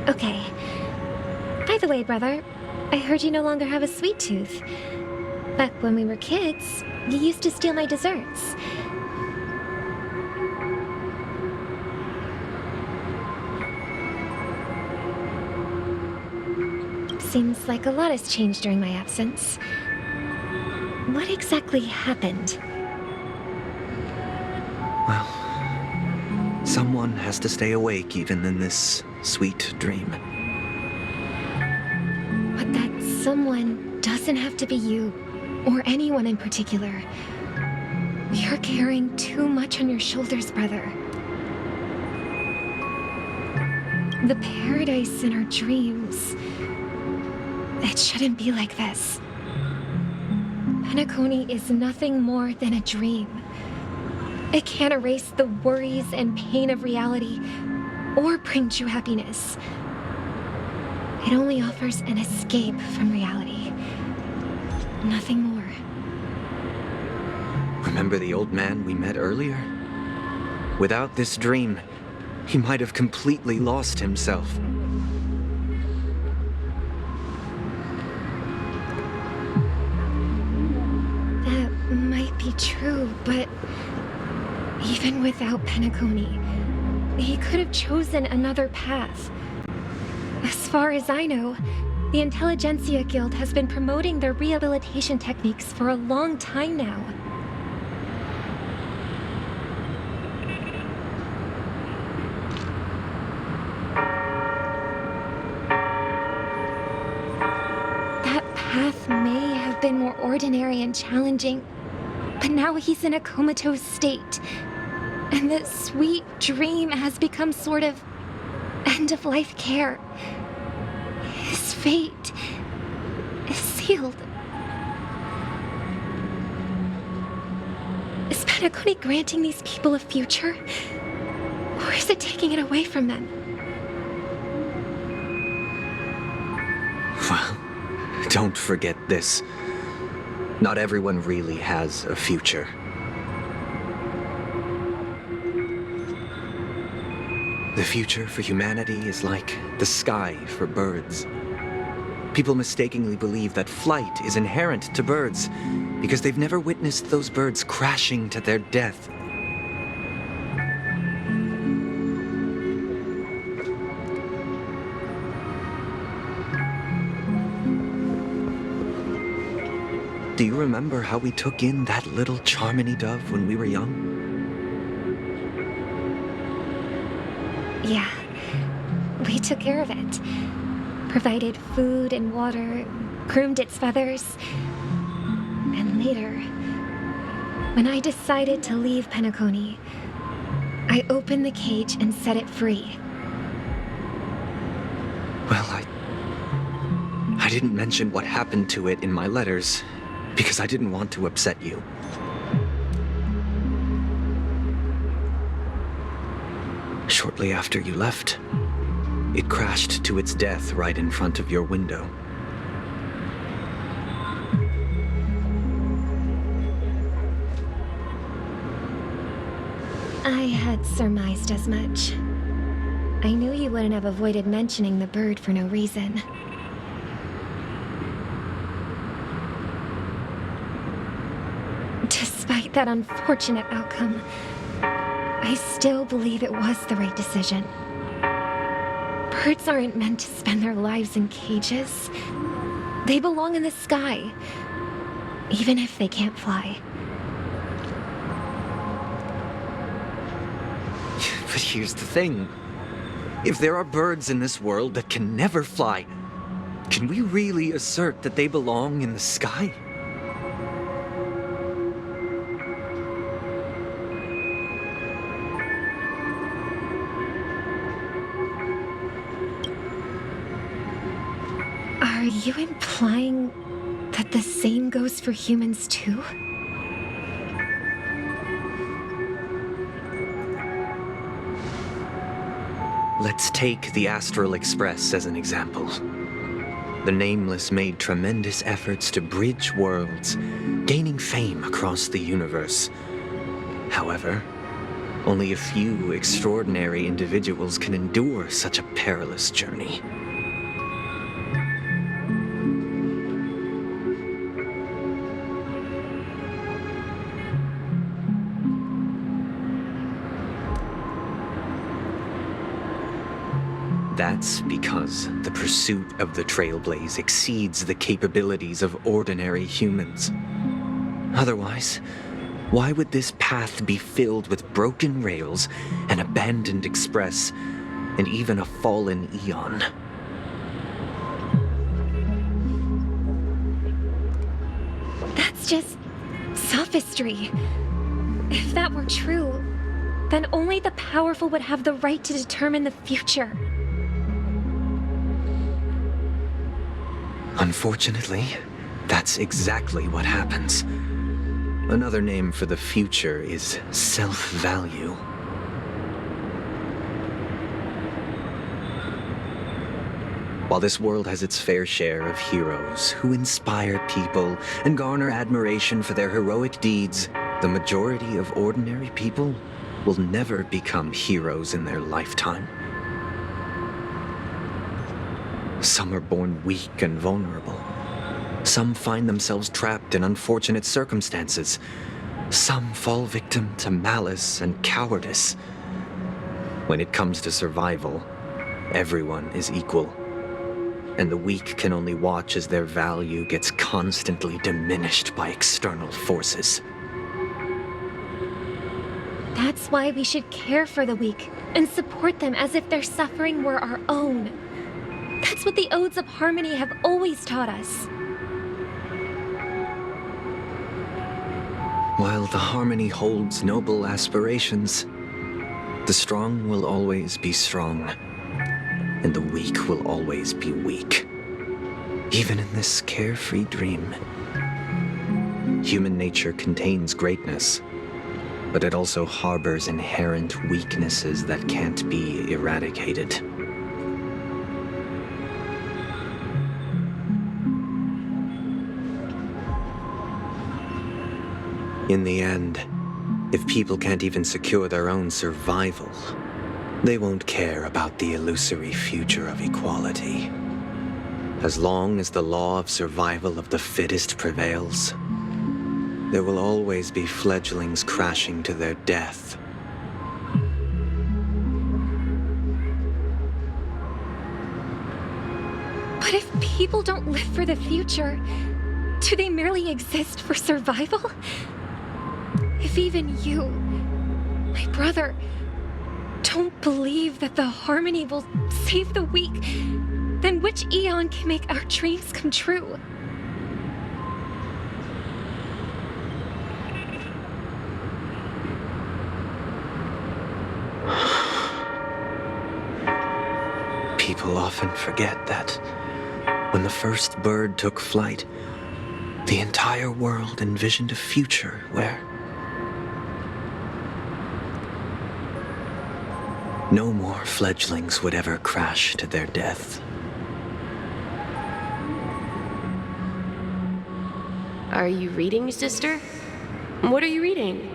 Okay. By the way, brother, I heard you no longer have a sweet tooth. Back when we were kids, you used to steal my desserts. Seems like a lot has changed during my absence. What exactly happened? Well, someone has to stay awake even in this sweet dream. But that someone doesn't have to be you, or anyone in particular. You're carrying too much on your shoulders, brother. The paradise in our dreams... It shouldn't be like this. Penacony is nothing more than a dream. It can't erase the worries and pain of reality, or bring true happiness. It only offers an escape from reality. Nothing more. Remember the old man we met earlier? Without this dream, he might have completely lost himself. That might be true, but even without Penacony, he could have chosen another path. As far as I know, the Intelligentsia Guild has been promoting their rehabilitation techniques for a long time now. That path may have been more ordinary and challenging, but now he's in a comatose state, and the sweet dream has become sort of end-of-life care. His fate is sealed. Is Penacony granting these people a future? Or is it taking it away from them? Well, don't forget this. Not everyone really has a future. The future for humanity is like the sky for birds. People mistakenly believe that flight is inherent to birds because they've never witnessed those birds crashing to their death. Do you remember how we took in that little Charmony dove when we were young? Yeah, we took care of it. Provided food and water, groomed its feathers. And later, when I decided to leave Penacony, I opened the cage and set it free. Well, I didn't mention what happened to it in my letters because I didn't want to upset you. Shortly after you left, it crashed to its death right in front of your window. I had surmised as much. I knew you wouldn't have avoided mentioning the bird for no reason. Despite that unfortunate outcome, I still believe it was the right decision. Birds aren't meant to spend their lives in cages. They belong in the sky, even if they can't fly. But here's the thing. If there are birds in this world that can never fly, can we really assert that they belong in the sky? Are you implying that the same goes for humans too? Let's take the Astral Express as an example. The Nameless made tremendous efforts to bridge worlds, gaining fame across the universe. However, Only a few extraordinary individuals can endure such a perilous journey. That's because the pursuit of the Trailblaze exceeds the capabilities of ordinary humans. Otherwise, why would this path be filled with broken rails, an abandoned express, and even a fallen eon? That's just sophistry. If that were true, then only the powerful would have the right to determine the future. Unfortunately, that's exactly what happens. Another name for the future is self-value. While this world has its fair share of heroes who inspire people and garner admiration for their heroic deeds, the majority of ordinary people will never become heroes in their lifetime. Some are born weak and vulnerable. Some find themselves trapped in unfortunate circumstances. Some fall victim to malice and cowardice. When it comes to survival, everyone is equal. And the weak can only watch as their value gets constantly diminished by external forces. That's why we should care for the weak and support them as if their suffering were our own. That's what the Odes of Harmony have always taught us. While the Harmony holds noble aspirations, the strong will always be strong, and the weak will always be weak. Even in this carefree dream, human nature contains greatness, but it also harbors inherent weaknesses that can't be eradicated. In the end, if people can't even secure their own survival, they won't care about the illusory future of equality. As long as the law of survival of the fittest prevails, there will always be fledglings crashing to their death. But if people don't live for the future, do they merely exist for survival? If even you, my brother, don't believe that the Harmony will save the weak, then which eon can make our dreams come true? People often forget that when the first bird took flight, the entire world envisioned a future where no more fledglings would ever crash to their death. Are you reading, sister? What are you reading?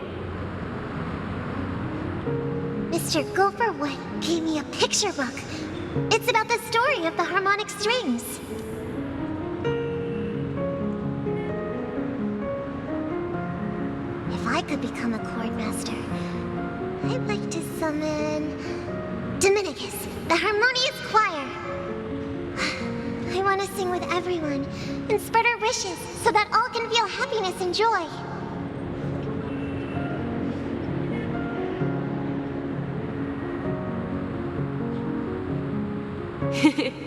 Mr. Gopher Wood gave me a picture book. It's about the story of the harmonic strings. If I could become a chord master, I'd like to summon Dominicus, the harmonious choir. I want to sing with everyone and spread our wishes so that all can feel happiness and joy.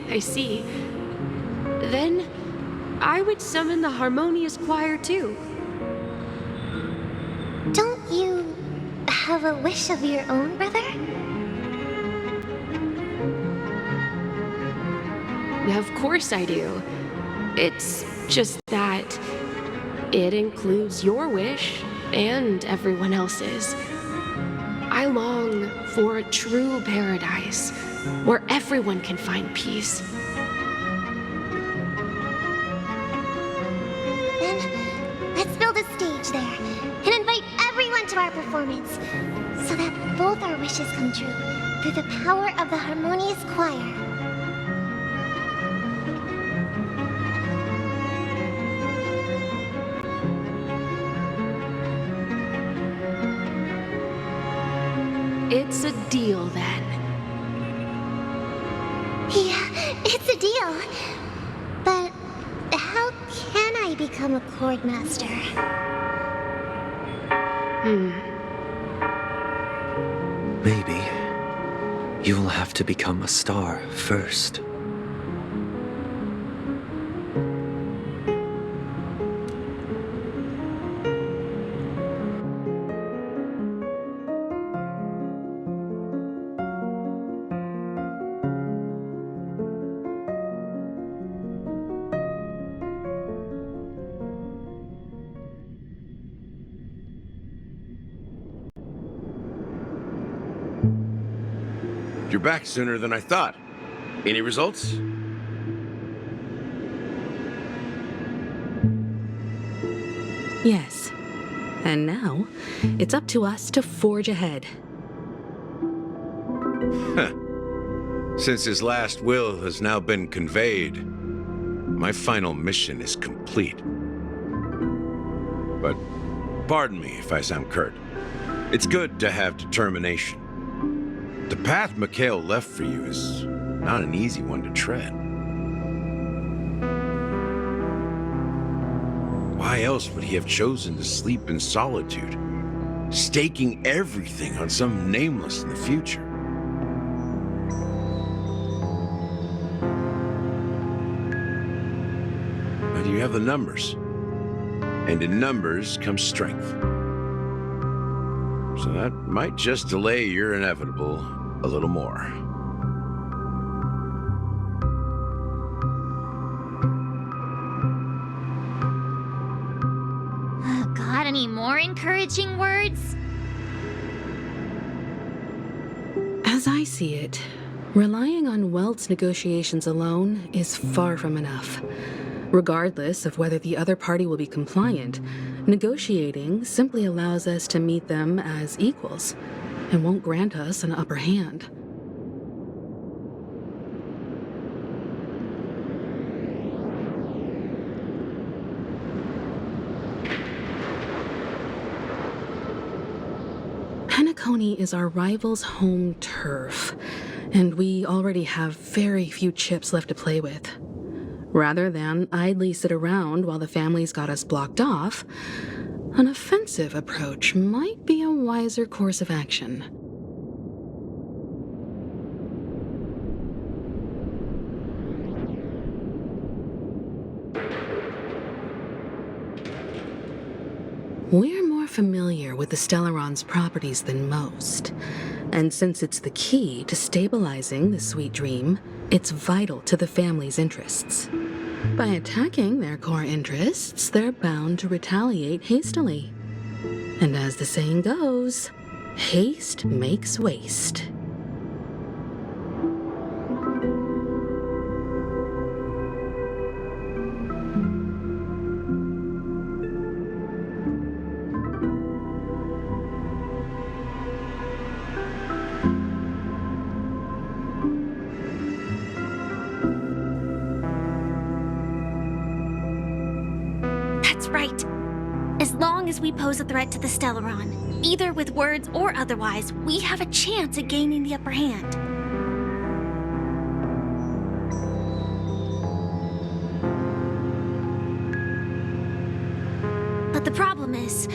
I see. Then, I would summon the harmonious choir too. Don't you have a wish of your own, brother? Of course I do. It's just that it includes your wish and everyone else's. I long for a true paradise where everyone can find peace. Then, let's build a stage there and invite everyone to our performance so that both our wishes come true through the power of the harmonious choir. It's a deal then. Yeah, it's a deal. But how can I become a chord master? Maybe you will have to become a star first. You're back sooner than I thought. Any results? Yes. And now, it's up to us to forge ahead. Since his last will has now been conveyed, my final mission is complete. But pardon me if I sound curt. It's good to have determination. The path Mikhail left for you is not an easy one to tread. Why else would he have chosen to sleep in solitude, staking everything on some nameless in the future? But you have the numbers, and in numbers comes strength. So that might just delay your inevitable a little more. Got any more encouraging words? As I see it, relying on Welt's negotiations alone is far from enough. Regardless of whether the other party will be compliant, negotiating simply allows us to meet them as equals and won't grant us an upper hand. Penacony is our rival's home turf, and we already have very few chips left to play with. Rather than idly sit around while the family's got us blocked off, an offensive approach might be a wiser course of action. We're more familiar with the Stellaron's properties than most, and since it's the key to stabilizing the sweet dream, it's vital to the family's interests. By attacking their core interests, they're bound to retaliate hastily. And as the saying goes, haste makes waste. That's right. As long as we pose a threat to the Stellaron, either with words or otherwise, we have a chance at gaining the upper hand. But the problem is,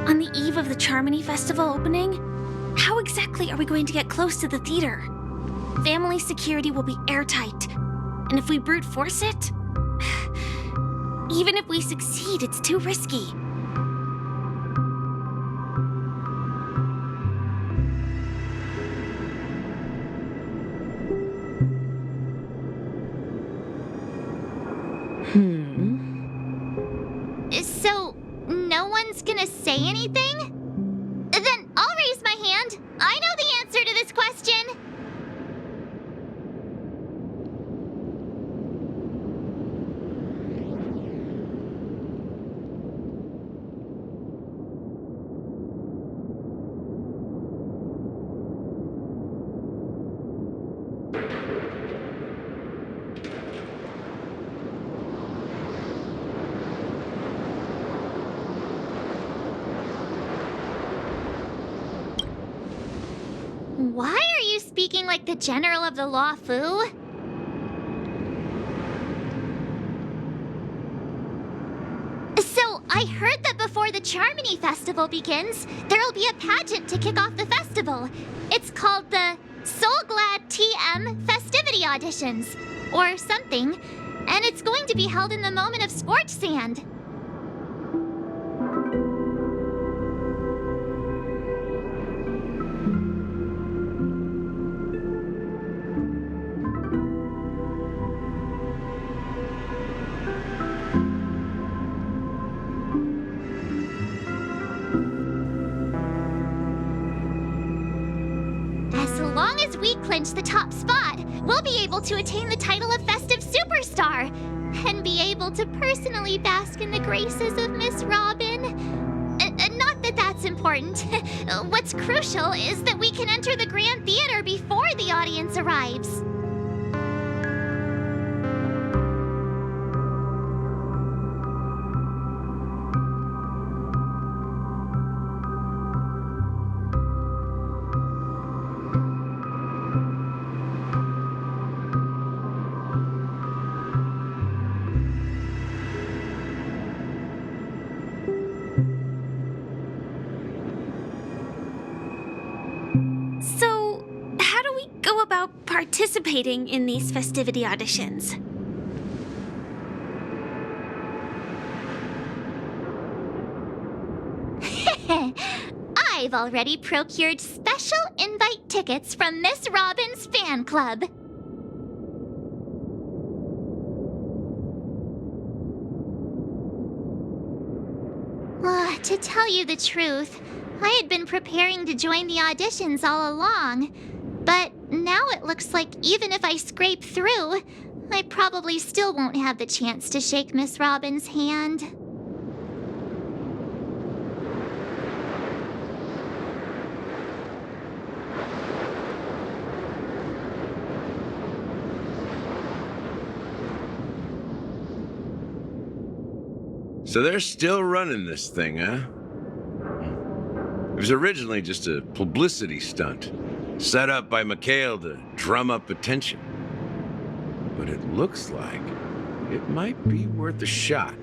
on the eve of the Charmony Festival opening, how exactly are we going to get close to the theater? Family security will be airtight, and if we brute force it, even if we succeed, it's too risky. So, no one's gonna say anything? Then I'll raise my hand. I know the answer to this question. Why are you speaking like the general of the Law Fu? So, I heard that before the Charmony Festival begins, there'll be a pageant to kick off the festival. It's called the Soul Glad TM Festivity Auditions, or something, and it's going to be held in the moment of Scorch Sand. As long as we clinch the top spot, we'll be able to attain the title of Festive Superstar and be able to personally bask in the graces of Miss Robin. Not that that's important. What's crucial is that we can enter the Grand Theater before the audience arrives. So, how do we go about participating in these festivity auditions? I've already procured special invite tickets from Miss Robin's fan club. To tell you the truth, I had been preparing to join the auditions all along. But now it looks like even if I scrape through, I probably still won't have the chance to shake Miss Robin's hand. So they're still running this thing, huh? It was originally just a publicity stunt, set up by Mikhail to drum up attention. But it looks like it might be worth a shot.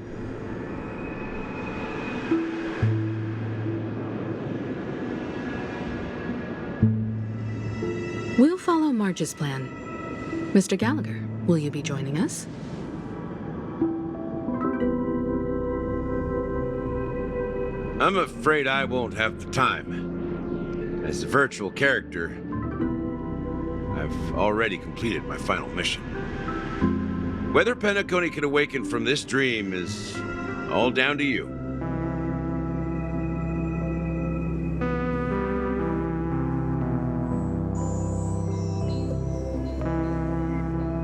We'll follow Marge's plan. Mr. Gallagher, will you be joining us? I'm afraid I won't have the time. As a virtual character, I've already completed my final mission. Whether Penacony can awaken from this dream is all down to you.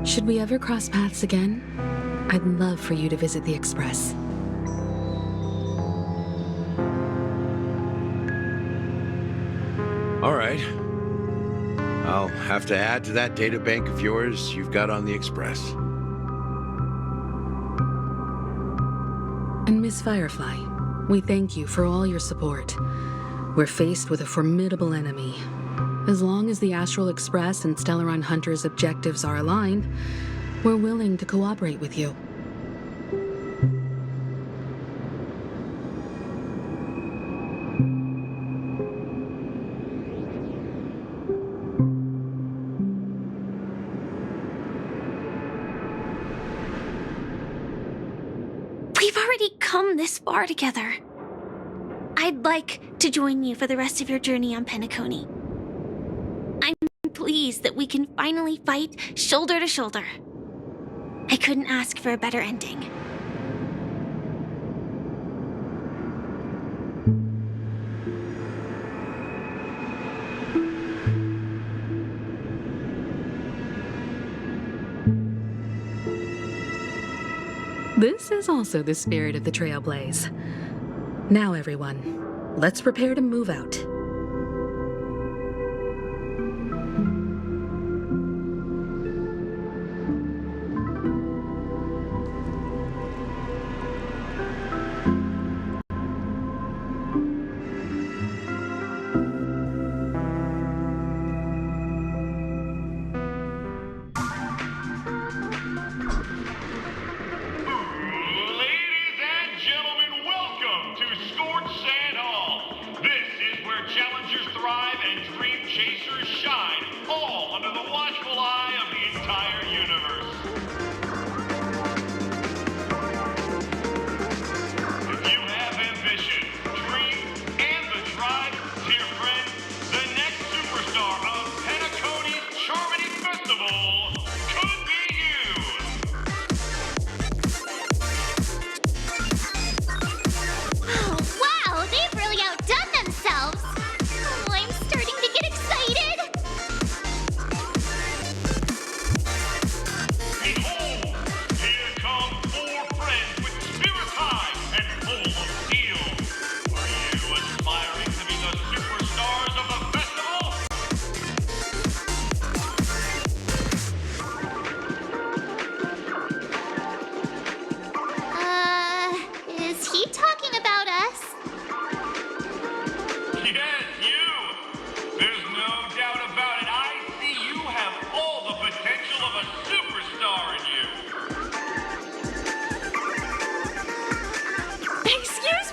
Should we ever cross paths again, I'd love for you to visit the Express. All right. I'll have to add to that data bank of yours you've got on the Express. And Miss Firefly, we thank you for all your support. We're faced with a formidable enemy. As long as the Astral Express and Stellaron Hunter's objectives are aligned, we're willing to cooperate with you. We've already come this far together. I'd like to join you for the rest of your journey on Penacony. I'm pleased that we can finally fight shoulder to shoulder. I couldn't ask for a better ending. This is also the spirit of the Trailblaze. Now, everyone, let's prepare to move out.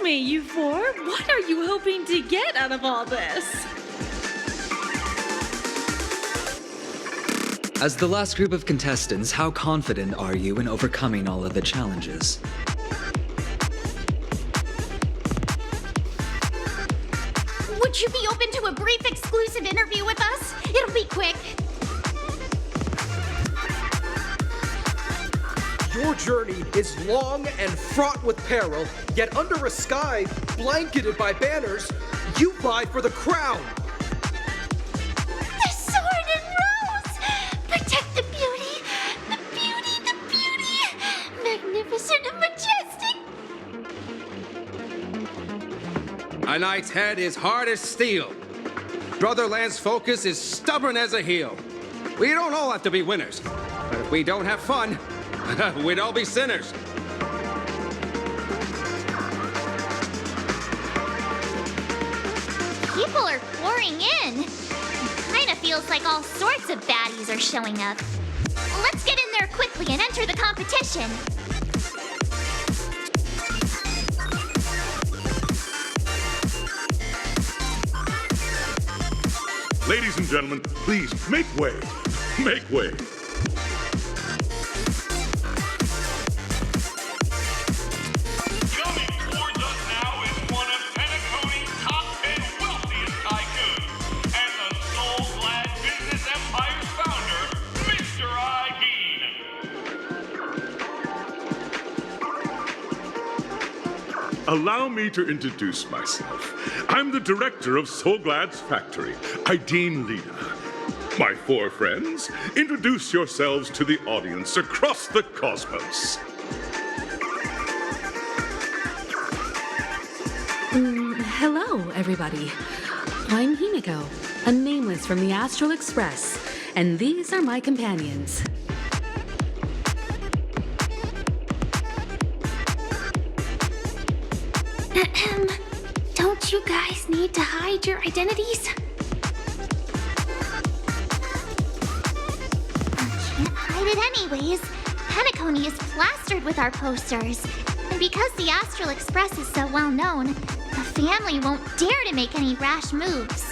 me, you four. What are you hoping to get out of all this? As the last group of contestants, how confident are you in overcoming all of the challenges? Would you be open to a brief exclusive interview with us? It'll be quick. Your journey is long and fraught with peril, yet under a sky blanketed by banners, you vie for the crown. The sword and rose! Protect the beauty, the beauty, the beauty! Magnificent and majestic! A knight's head is hard as steel. Brotherland's focus is stubborn as a heel. We don't all have to be winners, but if we don't have fun, we'd all be sinners. People are pouring in. Kinda feels like all sorts of baddies are showing up. Let's get in there quickly and enter the competition. Ladies and gentlemen, please make way. Make way. Coming towards us now is one of Tennessee top 10 wealthiest tycoons and the soul-glad business empire's founder, Mr. Igeen. Allow me to introduce myself. I'm the director of Soulglad's factory, Ideen Lina. My four friends, introduce yourselves to the audience across the cosmos. Hello, everybody. I'm Himiko, a nameless from the Astral Express, and these are my companions. Don't you guys need to hide your identities? Can't hide it anyways. Penacony is plastered with our posters. And because the Astral Express is so well known, the family won't dare to make any rash moves.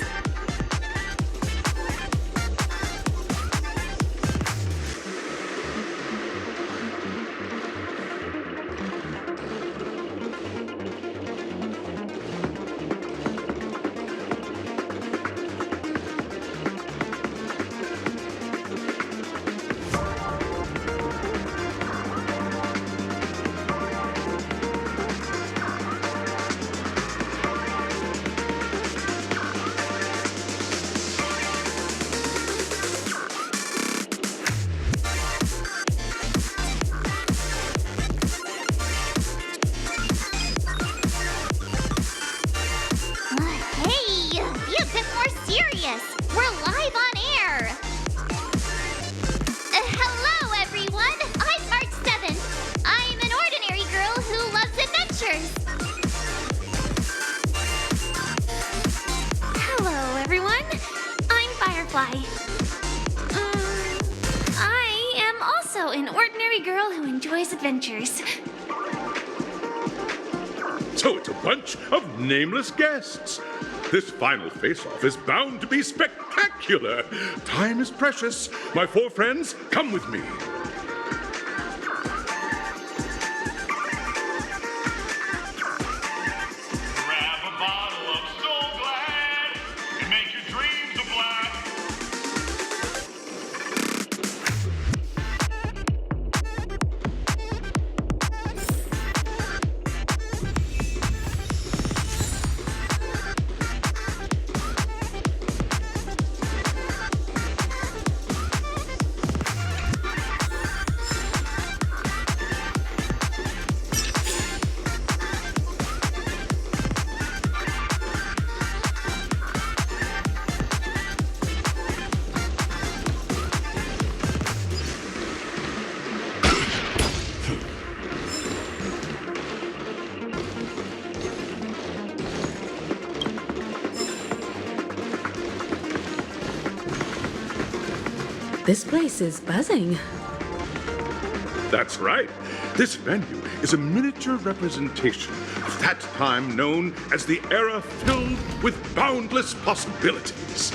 I am also an ordinary girl who enjoys adventures. So it's a bunch of nameless guests. This final face-off is bound to be spectacular. Time is precious. My four friends, come with me. Grab a bottle of Soul Glad and make your dreams a blast. This place is buzzing. That's right. This venue is a miniature representation of That time known as the era filled with boundless possibilities.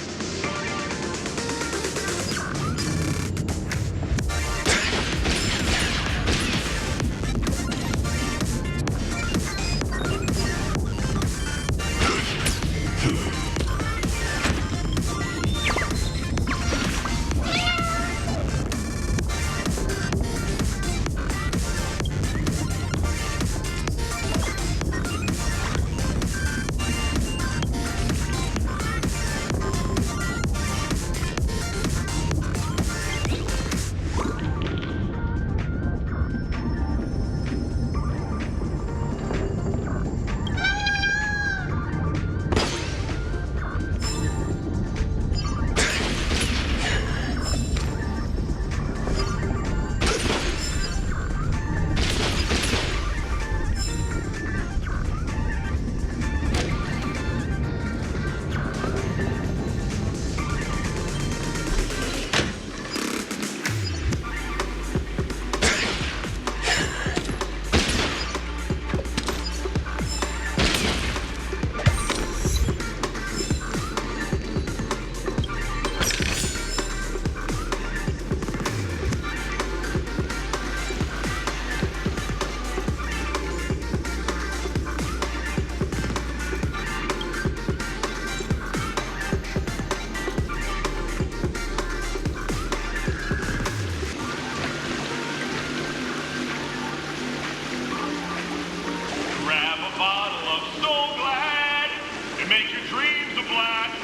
Grab a bottle of Soul Glad and make your dreams a blast.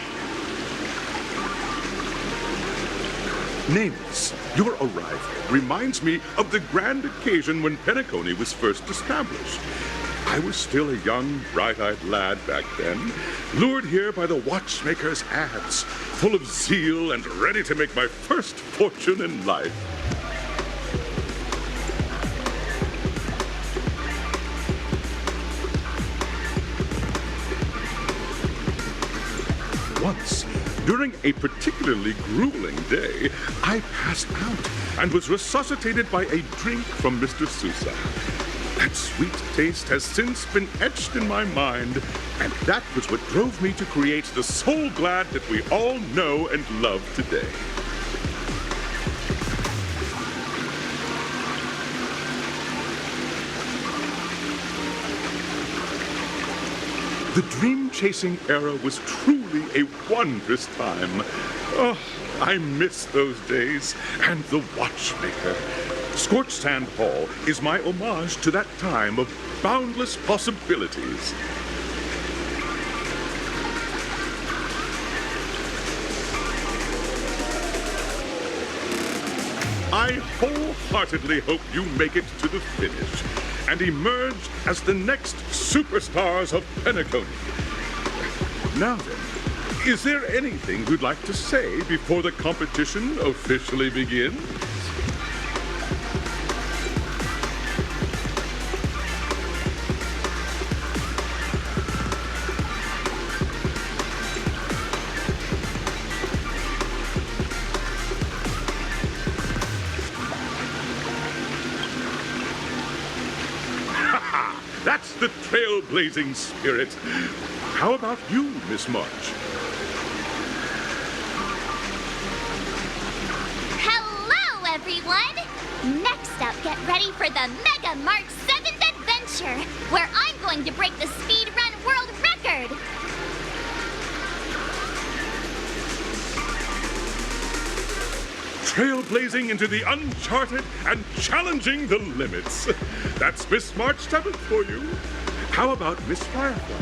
Nameless, your arrival reminds me of the grand occasion when Penacony was first established. I was still a young, bright-eyed lad back then, lured here by the watchmaker's ads, full of zeal and ready to make my first fortune in life. Once, during a particularly grueling day, I passed out and was resuscitated by a drink from Mr. Sousa. That sweet taste has since been etched in my mind, and that was what drove me to create the Soul Glad that we all know and love today. The dream-chasing era was truly a wondrous time. Oh, I miss those days and the watchmaker. Scorched Sand Hall is my homage to that time of boundless possibilities. I wholeheartedly hope you make it to the finish and emerge as the next superstars of Penacony. Now then, is there anything you'd like to say before the competition officially begins? That's the trailblazing spirit. How about you, Miss March? Hello, everyone! Next up, get ready for the Mega March 7th adventure, where I'm going to break the speedrun world record! Trailblazing into the uncharted and challenging the limits. That's Miss March 7th for you. How about Miss Firefly?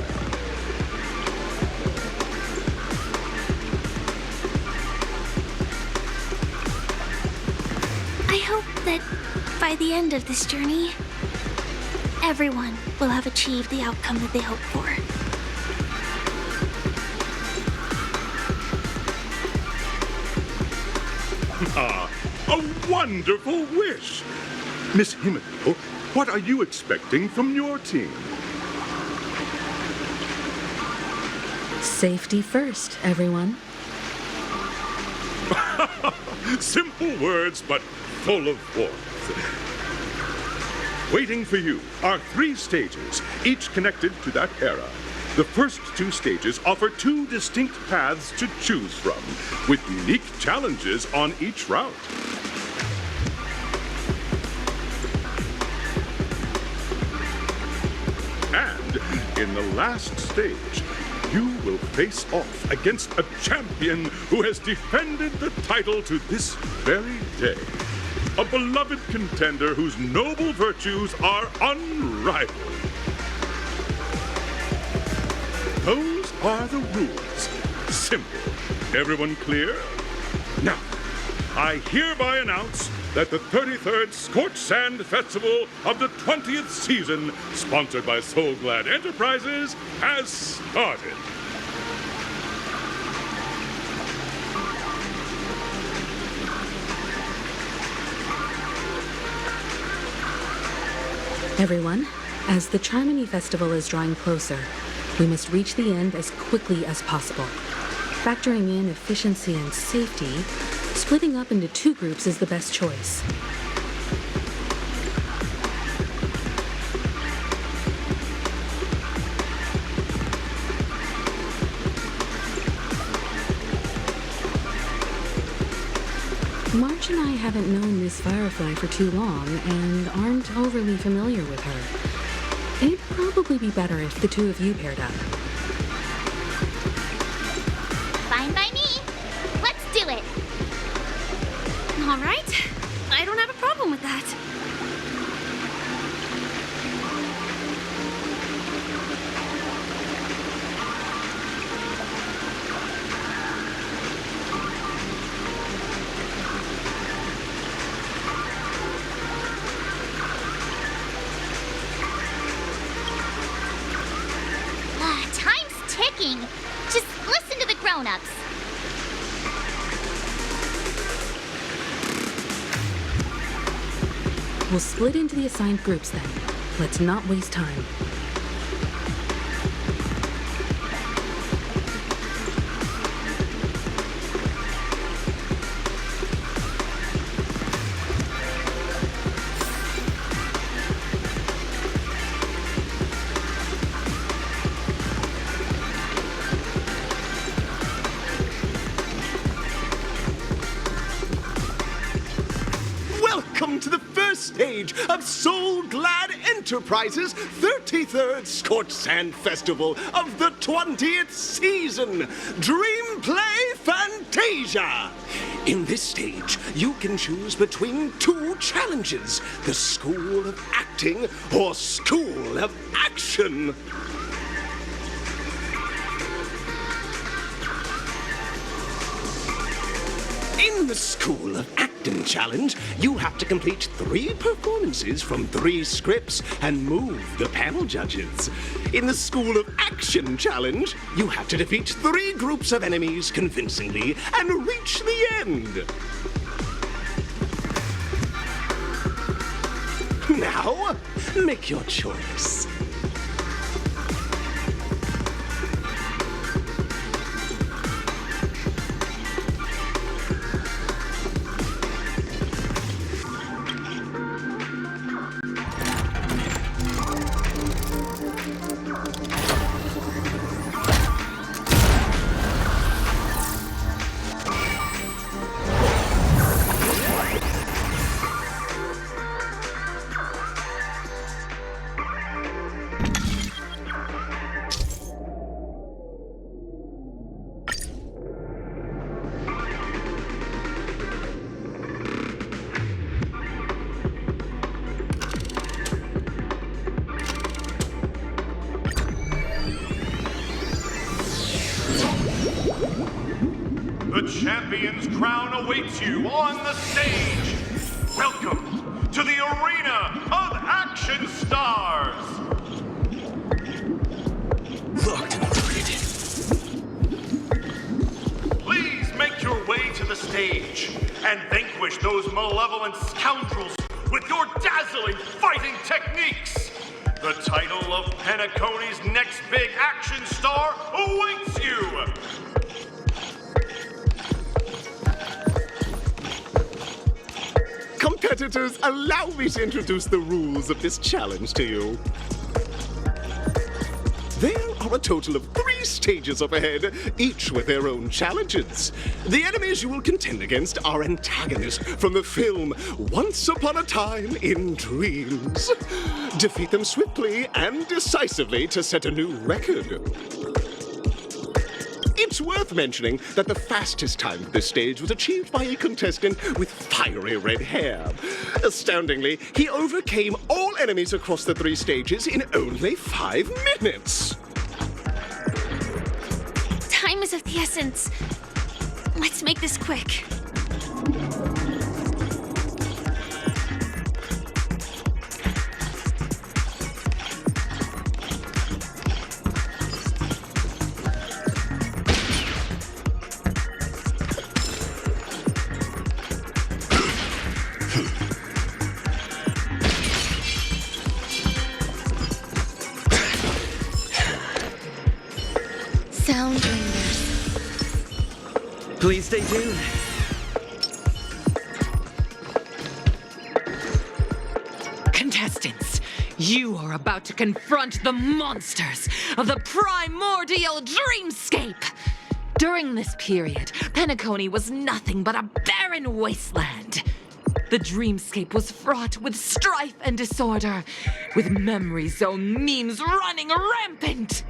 I hope that by the end of this journey, everyone will have achieved the outcome that they hope for. Ah, a wonderful wish! Miss Himiko, what are you expecting from your team? Safety first, everyone. Simple words, but full of warmth. Waiting for you are 3 stages, each connected to that era. The first 2 stages offer 2 distinct paths to choose from, with unique challenges on each route. And in the last stage, you will face off against a champion who has defended the title to this very day. A beloved contender whose noble virtues are unrivaled. Those are the rules. Simple. Everyone clear? Now, I hereby announce that the 33rd Scorched Sand Festival of the 20th season, sponsored by Soul Glad Enterprises, has started. Everyone, as the Charmony Festival is drawing closer, we must reach the end as quickly as possible. Factoring in efficiency and safety, splitting up into 2 groups is the best choice. March and I haven't known Miss Firefly for too long and aren't overly familiar with her. It'd probably be better if the 2 of you paired up. Fine by me. Let's do it. All right. I don't have a problem with that. Time's ticking. Just listen to the grown-ups. We'll split into the assigned groups then. Let's not waste time. Welcome to the first stage of Soul Glad Enterprises' 33rd Scorched Sand Festival of the 20th season, Dream Play Fantasia. In this stage, you can choose between 2 challenges, the School of Acting or School of Action. In the School of Acting Challenge, you have to complete 3 performances from 3 scripts and move the panel judges. In the School of Action Challenge, you have to defeat 3 groups of enemies convincingly and reach the end. Now, make your choice. The champion's crown awaits you on the stage. Welcome to the Arena of Action Stars. Locked and loaded. Please make your way to the stage and vanquish those malevolent scoundrels with your dazzling fighting techniques. The title of Penacony's next big action star awaits you. Compare competitors, allow me to introduce the rules of this challenge to you. There are a total of 3 stages up ahead, each with their own challenges. The enemies you will contend against are antagonists from the film Once Upon a Time in Dreams. Defeat them swiftly and decisively to set a new record. It's worth mentioning that the fastest time for this stage was achieved by a contestant with fiery red hair. Astoundingly, he overcame all enemies across the 3 stages in only 5 minutes. Time is of the essence. Let's make this quick. Sound bringers. Please stay tuned. Contestants, you are about to confront the monsters of the primordial dreamscape. During this period, Penacony was nothing but a barren wasteland. The dreamscape was fraught with strife and disorder, with memory zone memes running rampant.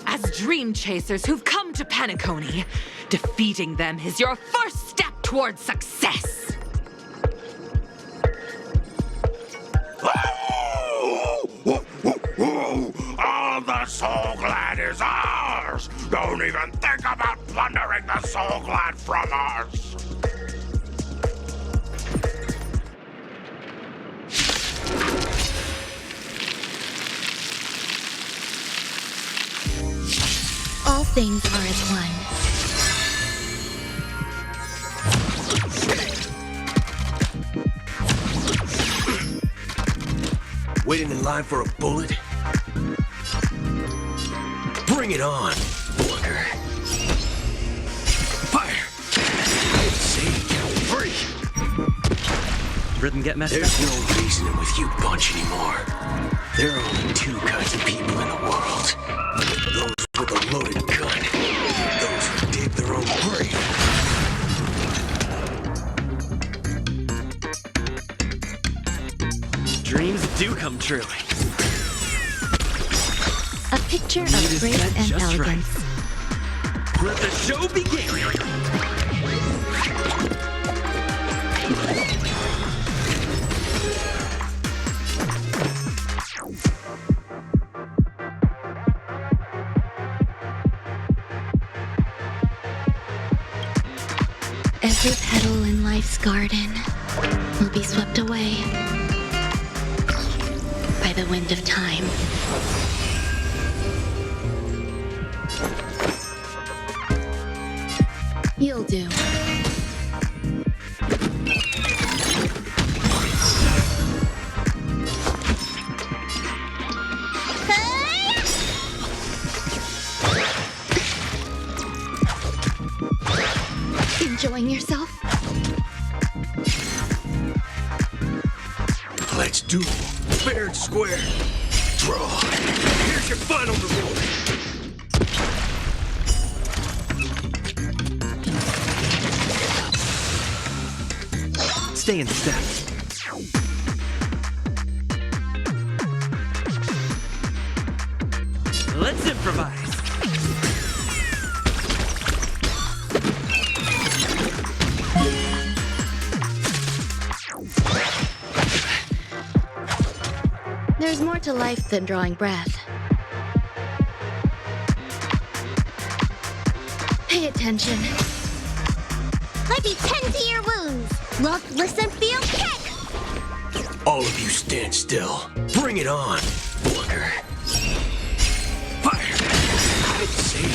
As dream chasers who've come to Penacony, defeating them is your first step towards success. All the Soul Glad is ours! Don't even think about plundering the Soul Glad from us! All things are as one. Waiting in line for a bullet? Bring it on, Booker. Fire! I'd say free! Rhythm get messed There's up? no reasoning with you bunch anymore. There are only 2 kinds of people in the world. Those with a loaded gun. Those who dig their own grave. Dreams do come true. A picture Need of is grace set and just right. elegance. Let the show begin! Every petal in life's garden will be swept away by the wind of time. You'll do. Enjoying yourself? Let's duel. Fair and square. Draw. Here's your final reward. Stay in step. Let's improvise. There's more to life than drawing breath. Pay attention. Let me tend to your wounds. Look, listen, feel, kick! All of you stand still. Bring it on, Booker. Fire! I'd say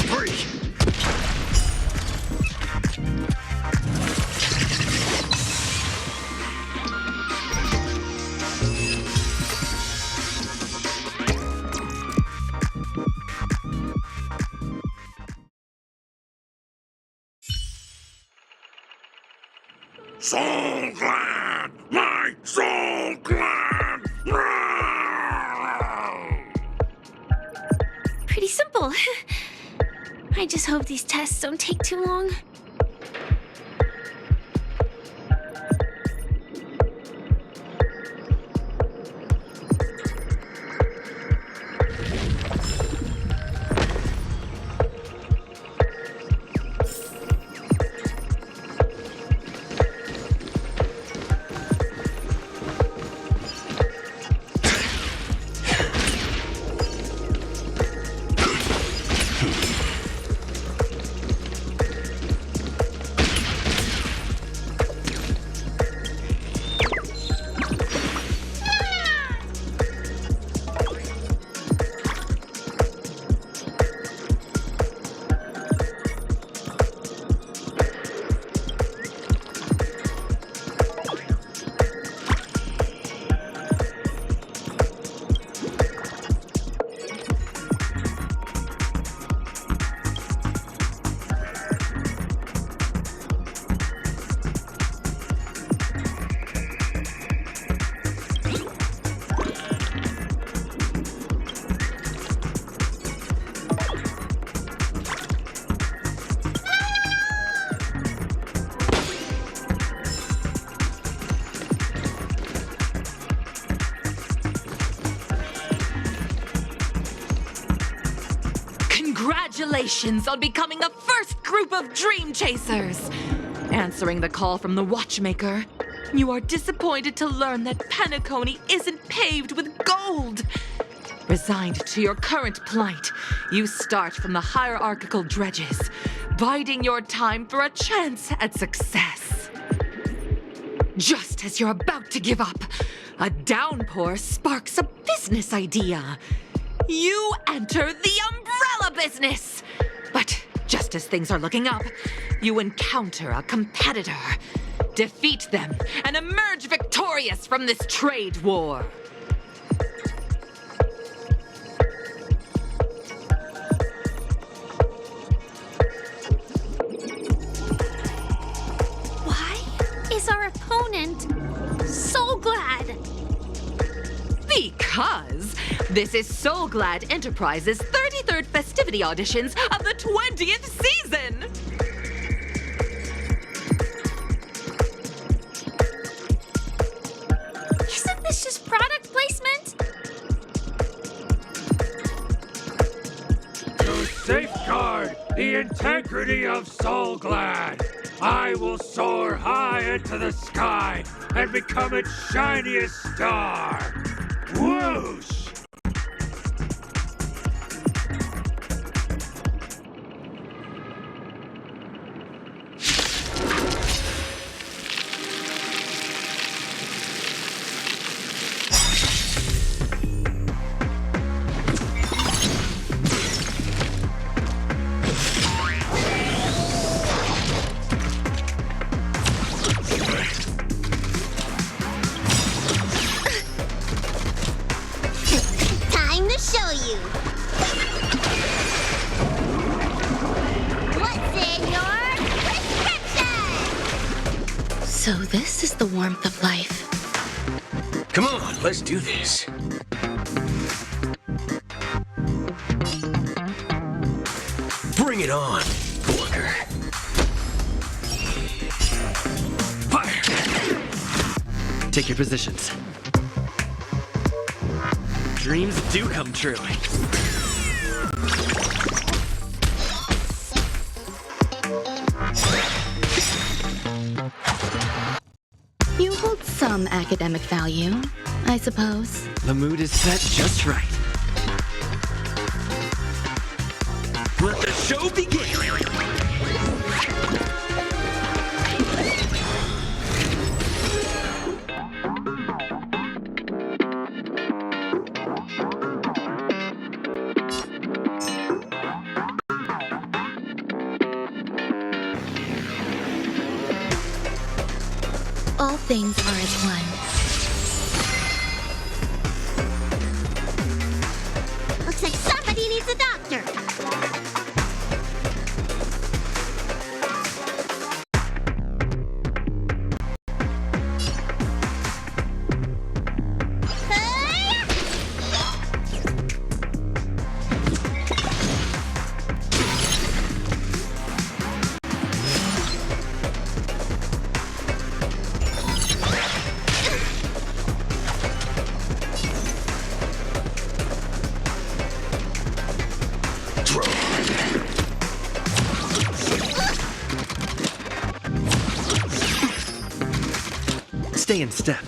free. Soul Glad! My Soul Glad! Pretty simple. I just hope these tests don't take too long. Congratulations on becoming the first group of Dream Chasers! Answering the call from the Watchmaker, you are disappointed to learn that Penacony isn't paved with gold. Resigned to your current plight, you start from the hierarchical dredges, biding your time for a chance at success. Just as you're about to give up, a downpour sparks a business idea. You enter the umbrella business! But just as things are looking up, you encounter a competitor. Defeat them and emerge victorious from this trade war. Why is our opponent so glad? Because this is Soul Glad Enterprises' 33rd festivity auditions of the 20th season! Isn't this just product placement? To safeguard the integrity of Soul Glad, I will soar high into the sky and become its shiniest star. Whoosh! Time to show you. What's in your prescription? So this is the warmth of life. Come on, let's do this. Bring it on, Booker. Fire! Take your positions. Dreams do come true. You hold some academic value, I suppose. The mood is set just right. Let the show begin! All things are as one. Looks like somebody needs a doctor. Stay in step.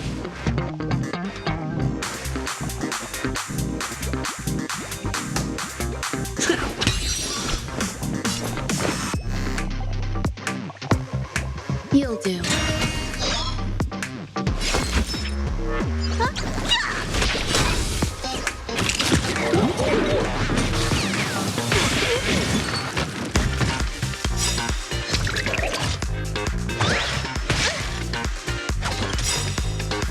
You'll do.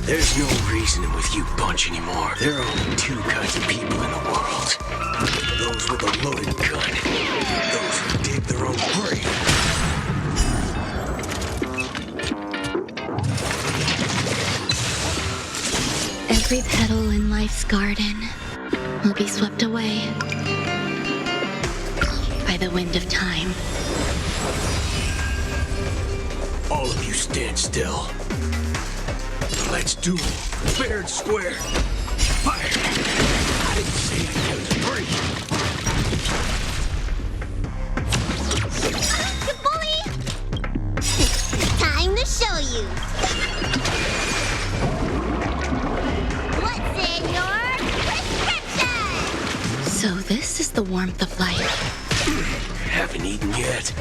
There's no reasoning with you bunch anymore. There are only two kinds of people in the world. Those with a loaded gun. Those who dig their own grave. Every petal in life's garden will be swept away by the wind of time. All of you stand still. Let's do it. Fair and square. Fire! I didn't say I was free. You bully! Time to show you. What's in your prescription? So this is the warmth of life. Haven't eaten yet.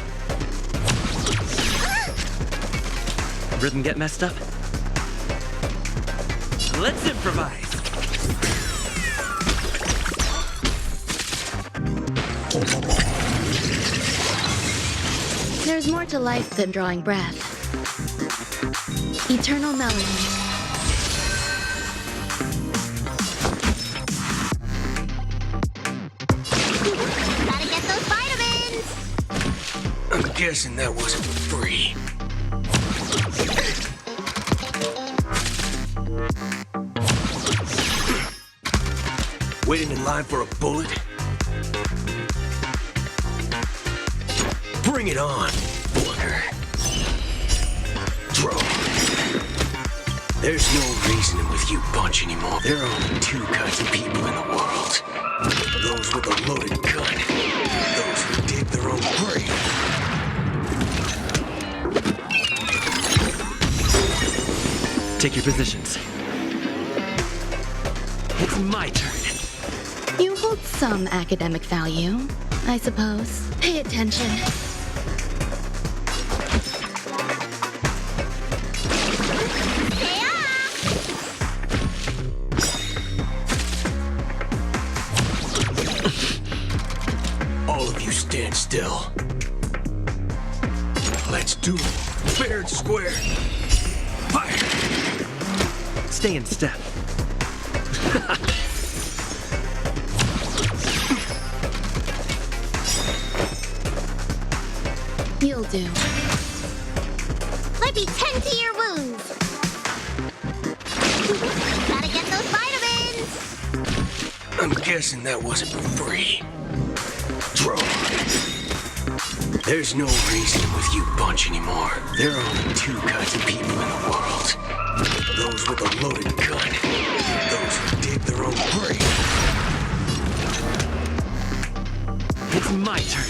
Rhythm get messed up? Let's improvise. There's more to life than drawing breath. Eternal melody. Gotta get those vitamins! I'm guessing that wasn't free. Waiting in line for a bullet? Bring it on, booger. Throw. There's no reasoning with you bunch anymore. There are only two kinds of people in the world. Those with a loaded gun. Those who dig their own grave. Take your positions. It's my turn. You hold some academic value, I suppose. Pay attention. All of you stand still. Let's do it. Fair and square. Fire! Stay in step. You'll do. Let me tend to your wounds. Gotta get those vitamins. I'm guessing that wasn't free. Throw. There's no reasoning with you bunch anymore. There are only two kinds of people in the world. Those with a loaded gun. Those who dig their own grave. It's my turn.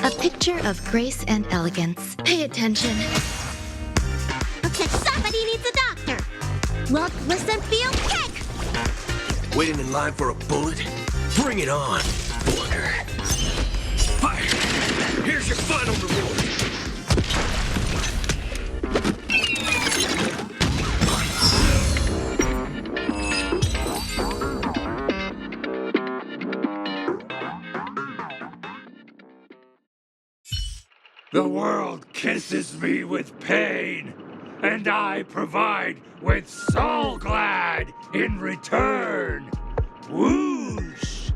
A picture of grace and elegance. Pay attention. Looks like somebody needs a doctor. Well, listen, feel kick. Waiting in line for a bullet? Bring it on, booger. Fire! Here's your final reward. The world kisses me with pain, and I provide with Soul Glad in return. Whoosh!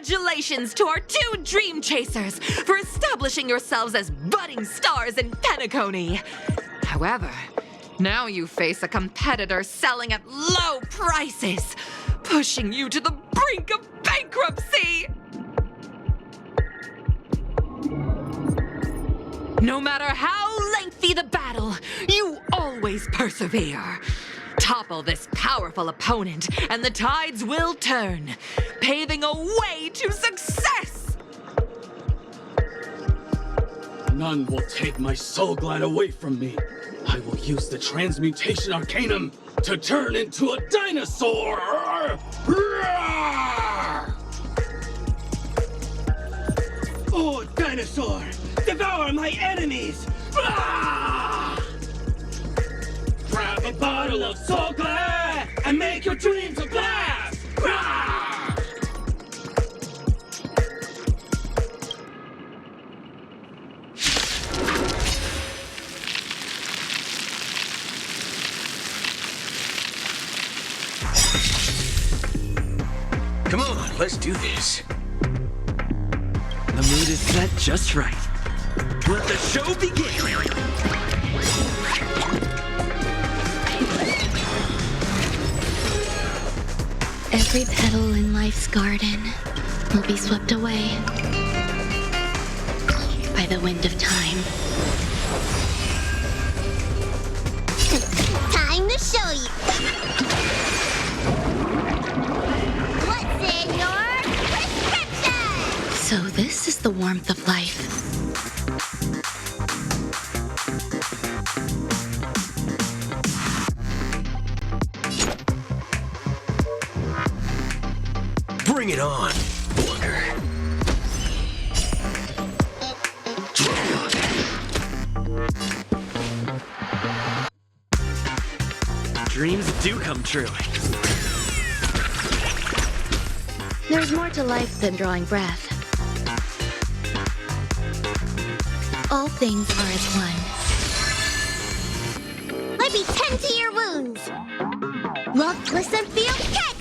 Congratulations to our 2 dream chasers for establishing yourselves as budding stars in Penacony. However, now you face a competitor selling at low prices, pushing you to the brink of bankruptcy. No matter how lengthy the battle, you always persevere. Topple this powerful opponent, and the tides will turn, paving a way to success! None will take my soul glad away from me. I will use the transmutation arcanum to turn into a dinosaur! Oh, dinosaur! Devour my enemies! Grab a bottle of Soul Glad and make your dreams a blast! Come on, let's do this. The mood is set just right. Let the show begin! Every petal in life's garden will be swept away by the wind of time. Time to show you what's in your prescription! So this is the warmth of life. Bring it on, Booger. Dreams do come true. There's more to life than drawing breath. All things are as one. Let me tend to your wounds. Rough, listen, feel, kick!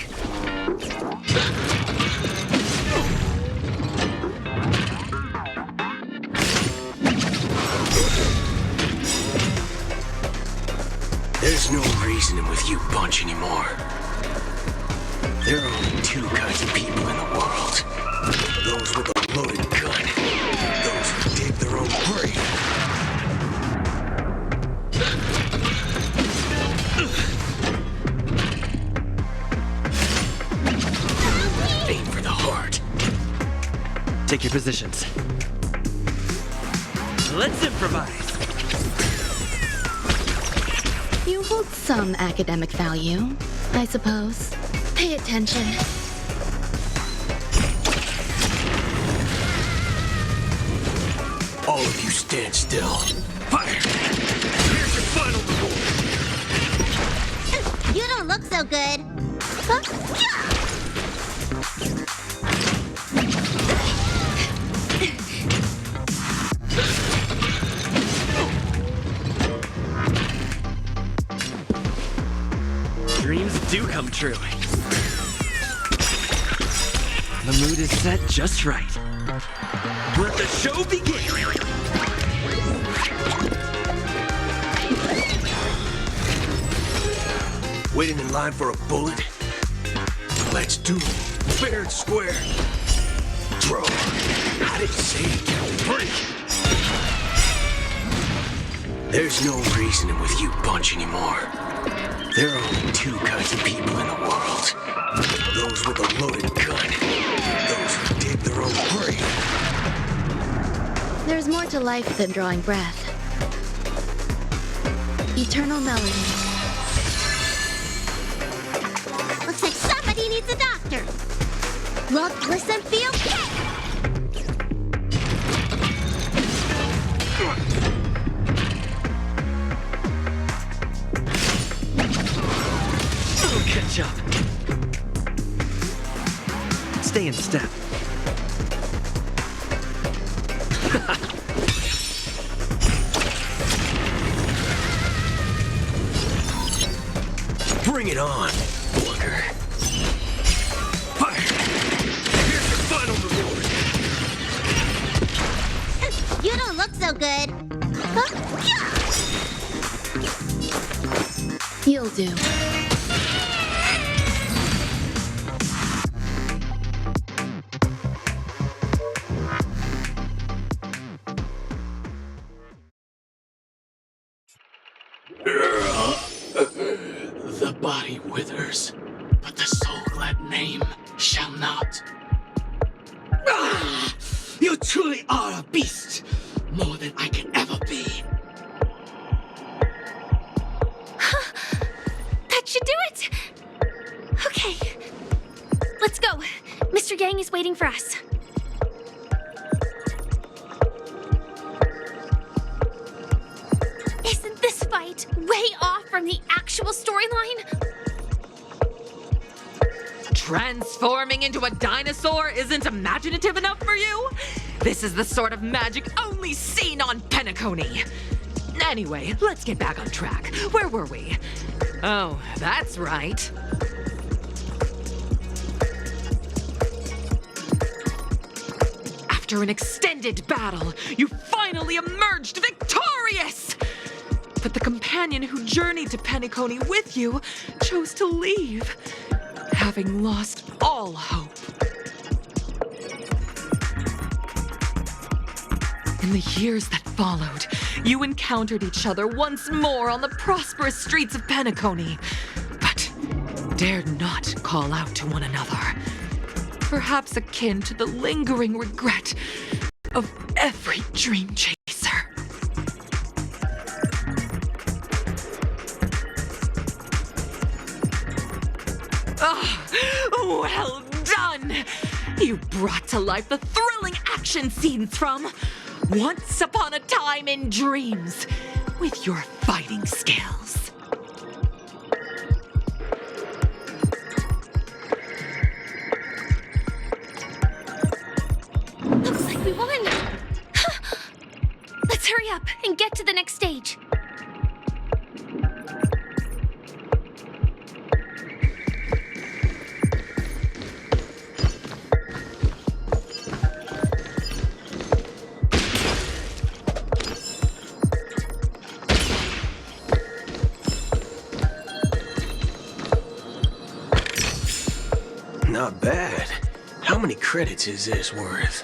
There's no reasoning with you bunch anymore. There are only 2 kinds of people in the world. Those with a loaded gun. Those who dig their own grave. Aim for the heart. Take your positions. Let's improvise. You hold some academic value, I suppose. Pay attention. All of you stand still. Fire! Here's your final reward. You don't look so good. Dreams do come true. The mood is set just right. Let the show begin! Waiting in line for a bullet? Let's do it. Fair and square. Draw. I didn't say it, Captain Break. There's no reasoning with you bunch anymore. There are only 2 kinds of people in the world. Those with a loaded gun. Those who dig their own grave. There's more to life than drawing breath. Eternal melody. Looks like somebody needs a doctor. Look, listen, feel, kick! Catch up. Stay in step. Bring it on, Booger. Fire! Here's your final good. You'll do. The body withers, but the soul-glad name shall not. Ah! You truly are a beast! More than I can ever be. That should do it! Okay. Let's go. Mr. Yang is waiting for us. Isn't this fight way off from the actual storyline? Transforming into a dinosaur isn't imaginative enough for you? This is the sort of magic only seen on Penacony. Anyway, let's get back on track. Where were we? Oh, that's right. After an extended battle, you finally emerged victorious! But the companion who journeyed to Penacony with you chose to leave, having lost all hope. In the years that followed, you encountered each other once more on the prosperous streets of Penacony, but dared not call out to one another. Perhaps akin to the lingering regret of every dream chaser. Oh, well done! You brought to life the thrilling action scenes from Once Upon a Time in Dreams with your fighting skills. Looks like we won! Let's hurry up and get to the next stage. Not bad. How many credits is this worth?